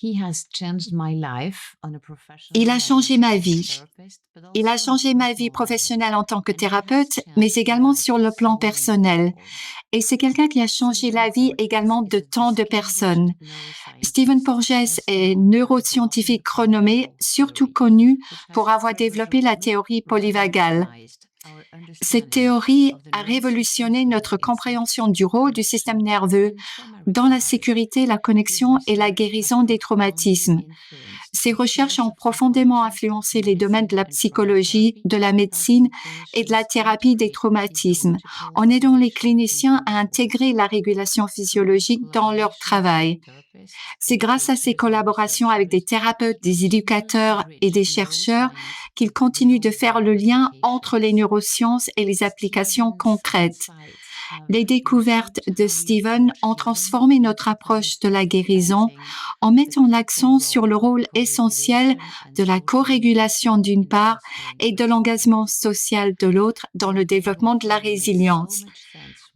Il a changé ma vie. Il a changé ma vie professionnelle en tant que thérapeute, mais également sur le plan personnel. Et c'est quelqu'un qui a changé la vie également de tant de personnes. Stephen Porges est neuroscientifique renommé, surtout connu pour avoir développé la théorie polyvagale. Cette théorie a révolutionné notre compréhension du rôle du système nerveux dans la sécurité, la connexion et la guérison des traumatismes. Ces recherches ont profondément influencé les domaines de la psychologie, de la médecine et de la thérapie des traumatismes, en aidant les cliniciens à intégrer la régulation physiologique dans leur travail. C'est grâce à ces collaborations avec des thérapeutes, des éducateurs et des chercheurs qu'ils continuent de faire le lien entre les neurosciences et les applications concrètes. Les découvertes de Stephen ont transformé notre approche de la guérison en mettant l'accent sur le rôle essentiel de la co-régulation d'une part et de l'engagement social de l'autre dans le développement de la résilience.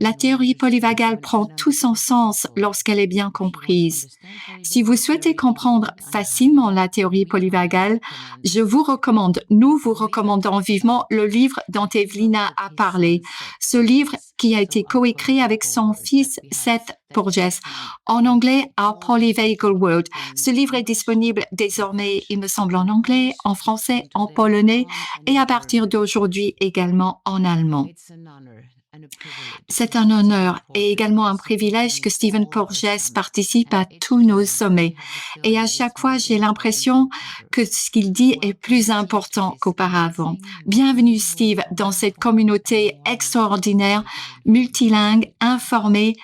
La théorie polyvagale prend tout son sens lorsqu'elle est bien comprise. Si vous souhaitez comprendre facilement la théorie polyvagale, nous vous recommandons vivement le livre dont Evelina a parlé. Ce livre qui a été coécrit avec son fils Seth Porges, en anglais Our Polyvagal World. Ce livre est disponible désormais, il me semble, en anglais, en français, en polonais et à partir d'aujourd'hui également en allemand. C'est un honneur et également un privilège que Stephen Porges participe à tous nos sommets. Et à chaque fois, j'ai l'impression que ce qu'il dit est plus important qu'auparavant. Bienvenue, Steve, dans cette communauté extraordinaire, multilingue, informée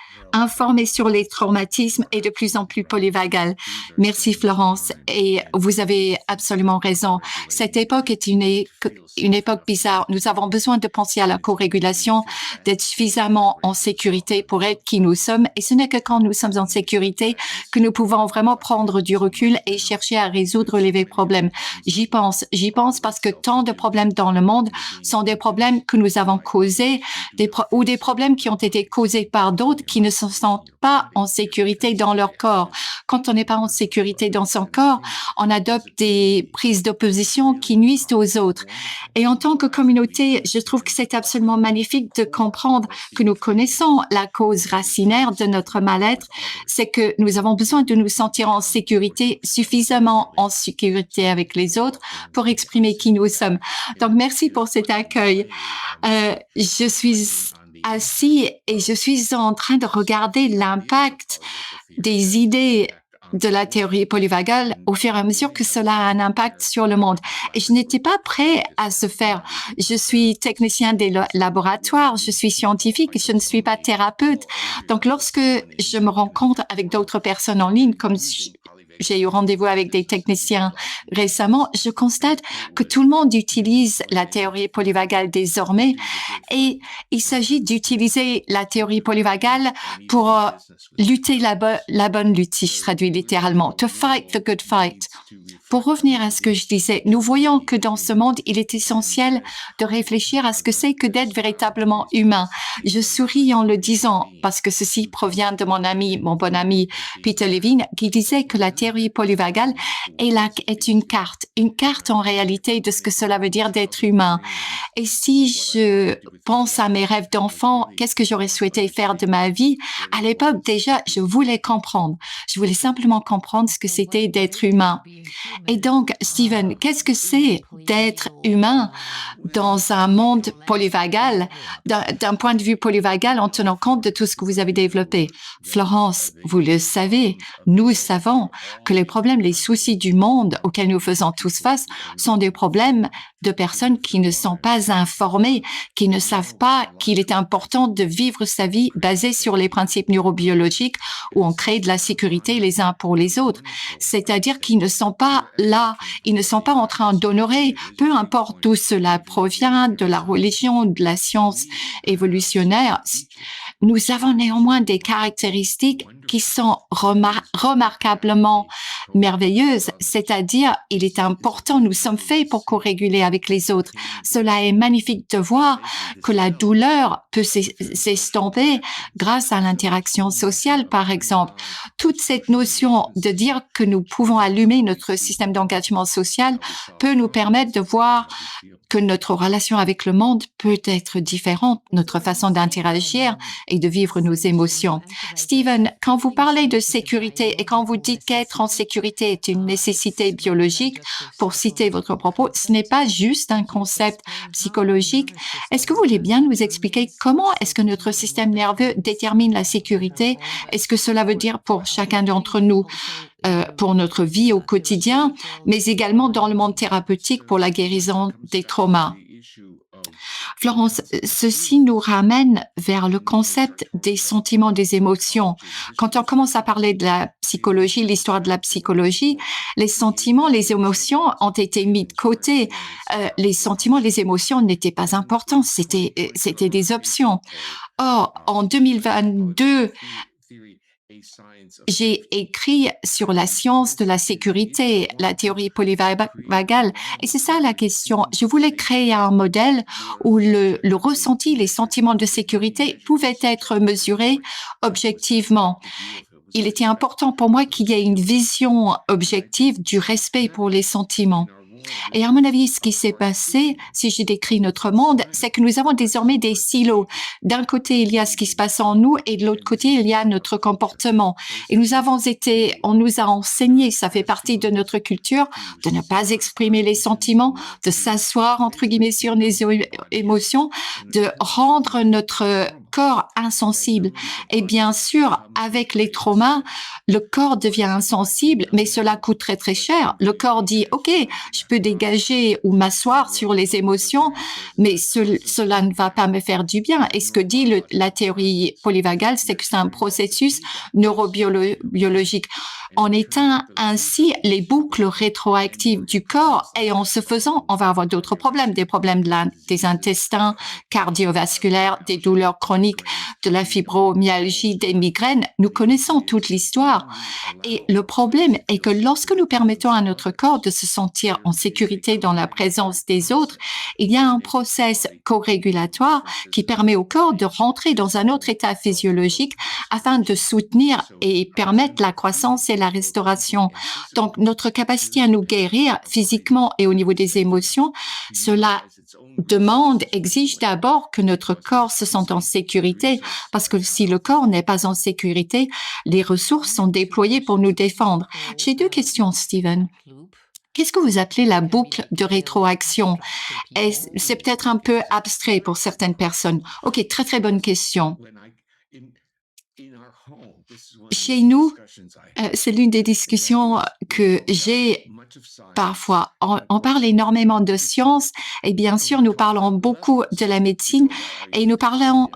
sur les traumatismes et de plus en plus polyvagale. Merci Florence, et vous avez absolument raison. Cette époque est une époque bizarre. Nous avons besoin de penser à la co-régulation, d'être suffisamment en sécurité pour être qui nous sommes, et ce n'est que quand nous sommes en sécurité que nous pouvons vraiment prendre du recul et chercher à résoudre les problèmes. J'y pense parce que tant de problèmes dans le monde sont des problèmes que nous avons causés, ou des problèmes qui ont été causés par d'autres qui ne se sentent pas en sécurité dans leur corps. Quand on n'est pas en sécurité dans son corps, on adopte des prises d'opposition qui nuisent aux autres. Et en tant que communauté, je trouve que c'est absolument magnifique de comprendre que nous connaissons la cause racinaire de notre mal-être, c'est que nous avons besoin de nous sentir en sécurité, suffisamment en sécurité avec les autres pour exprimer qui nous sommes. Donc, merci pour cet accueil. Je suis assis et je suis en train de regarder l'impact des idées de la théorie polyvagale au fur et à mesure que cela a un impact sur le monde. Et je n'étais pas prêt à se faire. Je suis technicien des laboratoires, je suis scientifique, je ne suis pas thérapeute. Donc, lorsque je me rencontre avec d'autres personnes en ligne, comme j'ai eu rendez-vous avec des techniciens récemment, je constate que tout le monde utilise la théorie polyvagale désormais, et il s'agit d'utiliser la théorie polyvagale pour lutter la bonne lutte, si je traduis littéralement, to fight the good fight. Pour revenir à ce que je disais, nous voyons que dans ce monde, il est essentiel de réfléchir à ce que c'est que d'être véritablement humain. Je souris en le disant parce que ceci provient de mon bon ami Peter Levine, qui disait que la théorie polyvagale est une carte en réalité de ce que cela veut dire d'être humain. Et si je pense à mes rêves d'enfant, qu'est-ce que j'aurais souhaité faire de ma vie? À l'époque, déjà, je voulais comprendre. Je voulais simplement comprendre ce que c'était d'être humain. Et donc, Stephen, qu'est-ce que c'est d'être humain dans un monde polyvagal, d'un point de vue polyvagal, en tenant compte de tout ce que vous avez développé? Florence, vous le savez, nous savons que les problèmes, les soucis du monde auxquels nous faisons tous face sont des problèmes de personnes qui ne sont pas informées, qui ne savent pas qu'il est important de vivre sa vie basée sur les principes neurobiologiques où on crée de la sécurité les uns pour les autres. C'est-à-dire qu'ils ne sont pas là, ils ne sont pas en train d'honorer, peu importe d'où cela provient, de la religion, de la science évolutionnaire. Nous avons néanmoins des caractéristiques qui sont remarquablement merveilleuses, c'est-à-dire il est important, nous sommes faits pour co-réguler avec les autres. Cela est magnifique de voir que la douleur peut s'estomper grâce à l'interaction sociale, par exemple. Toute cette notion de dire que nous pouvons allumer notre système d'engagement social peut nous permettre de voir que notre relation avec le monde peut être différente, notre façon d'interagir et de vivre nos émotions. Stephen, quand vous parlez de sécurité et quand vous dites qu'être en sécurité est une nécessité biologique, pour citer votre propos, ce n'est pas juste un concept psychologique. Est-ce que vous voulez bien nous expliquer comment est-ce que notre système nerveux détermine la sécurité? Est-ce que cela veut dire pour chacun d'entre nous pour notre vie au quotidien, mais également dans le monde thérapeutique pour la guérison des traumas? Florence, ceci nous ramène vers le concept des sentiments, des émotions. Quand on commence à parler de la psychologie, l'histoire de la psychologie, les sentiments, les émotions ont été mis de côté. Les sentiments, les émotions n'étaient pas importants, c'était des options. Or, en 2022, j'ai écrit sur la science de la sécurité, la théorie polyvagale, et c'est ça la question. Je voulais créer un modèle où le ressenti, les sentiments de sécurité pouvaient être mesurés objectivement. Il était important pour moi qu'il y ait une vision objective du respect pour les sentiments. Et à mon avis, ce qui s'est passé, si je décris notre monde, c'est que nous avons désormais des silos. D'un côté, il y a ce qui se passe en nous et de l'autre côté, il y a notre comportement. Et on nous a enseigné, ça fait partie de notre culture, de ne pas exprimer les sentiments, de s'asseoir, entre guillemets, sur nos émotions, de rendre notre corps insensible. Et bien sûr, avec les traumas, le corps devient insensible, mais cela coûte très très cher. Le corps dit, OK, je peux dégager ou m'asseoir sur les émotions, mais cela ne va pas me faire du bien. Et ce que dit la théorie polyvagale, c'est que c'est un processus neurobiologique. On éteint ainsi les boucles rétroactives du corps et en ce faisant, on va avoir d'autres problèmes, des problèmes des intestins, cardiovasculaires, des douleurs chroniques, de la fibromyalgie, des migraines. Nous connaissons toute l'histoire. Et le problème est que lorsque nous permettons à notre corps de se sentir en sécurité dans la présence des autres, il y a un process co-régulatoire qui permet au corps de rentrer dans un autre état physiologique afin de soutenir et permettre la croissance et la restauration. Donc, notre capacité à nous guérir physiquement et au niveau des émotions, cela exige d'abord que notre corps se sente en sécurité, parce que si le corps n'est pas en sécurité, les ressources sont déployées pour nous défendre. J'ai deux questions, Stephen. Qu'est-ce que vous appelez la boucle de rétroaction? C'est peut-être un peu abstrait pour certaines personnes. OK, très très bonne question. Chez nous, c'est l'une des discussions que j'ai parfois. On parle énormément de science et bien sûr, nous parlons beaucoup de la médecine et nous parlons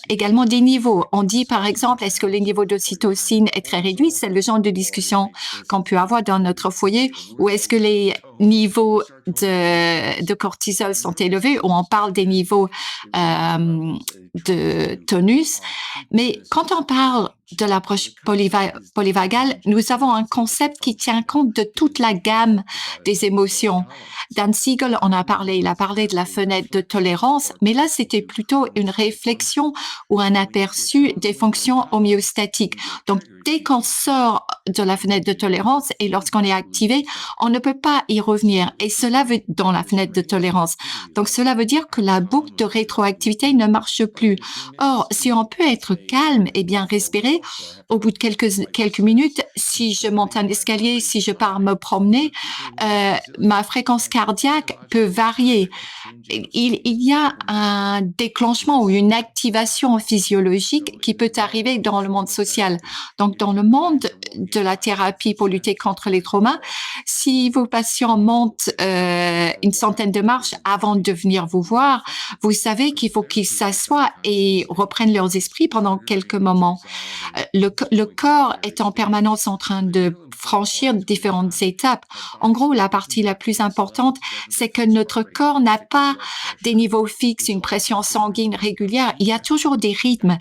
également des niveaux. On dit par exemple, est-ce que le niveau d'ocytocine est très réduit? C'est le genre de discussion qu'on peut avoir dans notre foyer. Ou est-ce que les niveaux de cortisol sont élevés? Ou on parle des niveaux de tonus. Mais quand on parle de l'approche polyvagale, nous avons un concept qui tient compte de toute la gamme des émotions. Dan Siegel en a parlé, il a parlé de la fenêtre de tolérance, mais là, c'était plutôt une réflexion ou un aperçu des fonctions homéostatiques. Donc, dès qu'on sort de la fenêtre de tolérance et lorsqu'on est activé, on ne peut pas y revenir. Et cela veut, dans la fenêtre de tolérance. Donc, cela veut dire que la boucle de rétroactivité ne marche plus. Or, si on peut être calme et bien respirer, au bout de quelques minutes, si je monte un escalier, si je pars me promener, ma fréquence cardiaque peut varier. Il y a un déclenchement ou une activation physiologique qui peut arriver dans le monde social. Donc, dans le monde de la thérapie pour lutter contre les traumas, si vos patients montent une centaine de marches avant de venir vous voir, vous savez qu'il faut qu'ils s'assoient et reprennent leurs esprits pendant quelques moments. Le corps est en permanence en train de franchir différentes étapes. En gros, la partie la plus importante, c'est que notre corps n'a pas des niveaux fixes, une pression sanguine régulière. Il y a toujours des rythmes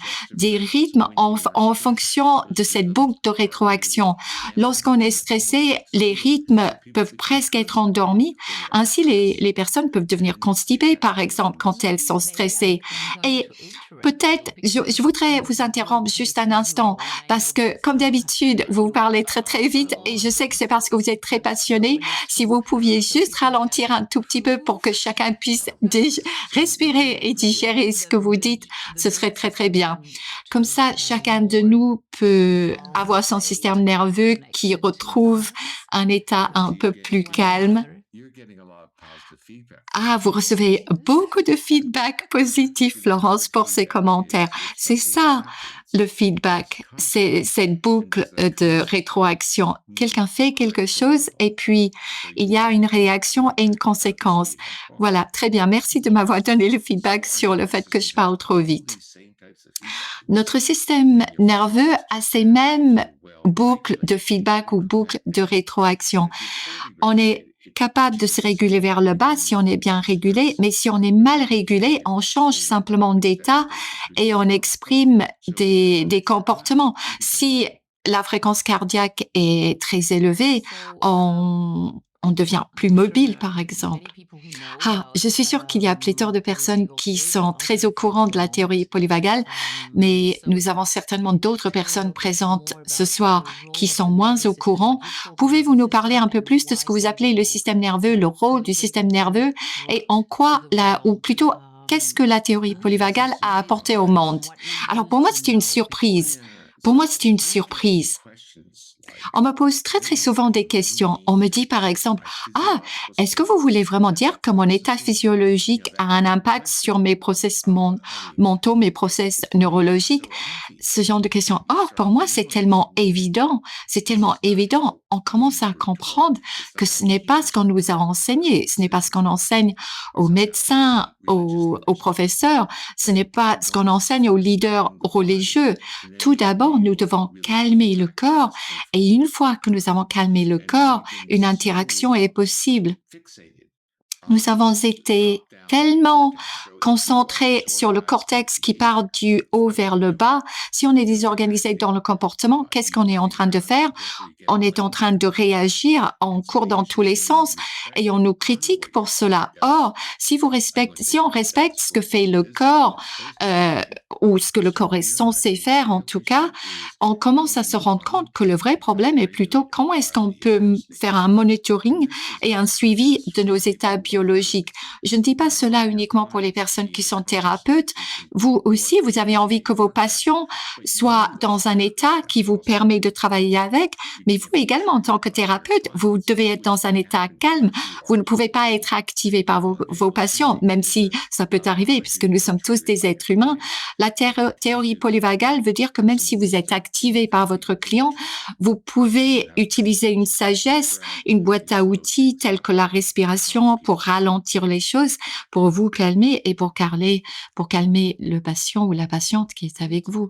en fonction de cette boucle de rétroaction. Lorsqu'on est stressé, les rythmes peuvent presque être endormis. Ainsi, les personnes peuvent devenir constipées, par exemple, quand elles sont stressées. Et peut-être, je voudrais vous interrompre juste un instant parce que, comme d'habitude, vous parlez très très vite et je sais que c'est parce que vous êtes très passionné. Si vous pouviez juste ralentir un tout petit peu pour que chacun puisse respirer et digérer ce que vous dites, ce serait très très bien. Comme ça, chacun de nous peut avoir son système nerveux qui retrouve un état un peu plus calme. Ah, vous recevez beaucoup de feedback positif, Florence, pour ces commentaires. C'est ça, le feedback. C'est cette boucle de rétroaction. Quelqu'un fait quelque chose et puis il y a une réaction et une conséquence. Voilà, très bien. Merci de m'avoir donné le feedback sur le fait que je parle trop vite. Notre système nerveux a ces mêmes boucles de feedback ou boucles de rétroaction. On est capable de se réguler vers le bas si on est bien régulé, mais si on est mal régulé, on change simplement d'état et on exprime des comportements. Si la fréquence cardiaque est très élevée, on devient plus mobile, par exemple. Ah, je suis sûre qu'il y a pléthore de personnes qui sont très au courant de la théorie polyvagale, mais nous avons certainement d'autres personnes présentes ce soir qui sont moins au courant. Pouvez-vous nous parler un peu plus de ce que vous appelez le système nerveux, le rôle du système nerveux et en quoi ou plutôt, qu'est-ce que la théorie polyvagale a apporté au monde? Alors pour moi, c'était une surprise. Pour moi, c'était une surprise. On me pose très très souvent des questions. On me dit par exemple, ah, est-ce que vous voulez vraiment dire que mon état physiologique a un impact sur mes process mentaux, mes process neurologiques? Ce genre de questions. Or, pour moi, c'est tellement évident. C'est tellement évident. On commence à comprendre que ce n'est pas ce qu'on nous a enseigné. Ce n'est pas ce qu'on enseigne aux médecins, aux professeurs. Ce n'est pas ce qu'on enseigne aux leaders religieux. Tout d'abord, nous devons calmer le corps et une fois que nous avons calmé le corps, une interaction est possible. Nous avons été tellement concentrés sur le cortex qui part du haut vers le bas. Si on est désorganisé dans le comportement, qu'est-ce qu'on est en train de faire? On est en train de réagir, on court dans tous les sens et on nous critique pour cela. Or, si on respecte ce que fait le corps, ou ce que le corps est censé faire en tout cas, on commence à se rendre compte que le vrai problème est plutôt comment est-ce qu'on peut faire un monitoring et un suivi de nos états biologiques. Je ne dis pas cela uniquement pour les personnes qui sont thérapeutes. Vous aussi, vous avez envie que vos patients soient dans un état qui vous permet de travailler avec, mais vous également, en tant que thérapeute, vous devez être dans un état calme. Vous ne pouvez pas être activé par vos patients, même si ça peut arriver, puisque nous sommes tous des êtres humains. La théorie polyvagale veut dire que même si vous êtes activé par votre client, vous pouvez utiliser une sagesse, une boîte à outils telle que la respiration pour ralentir les choses, pour vous calmer et pour calmer le patient ou la patiente qui est avec vous.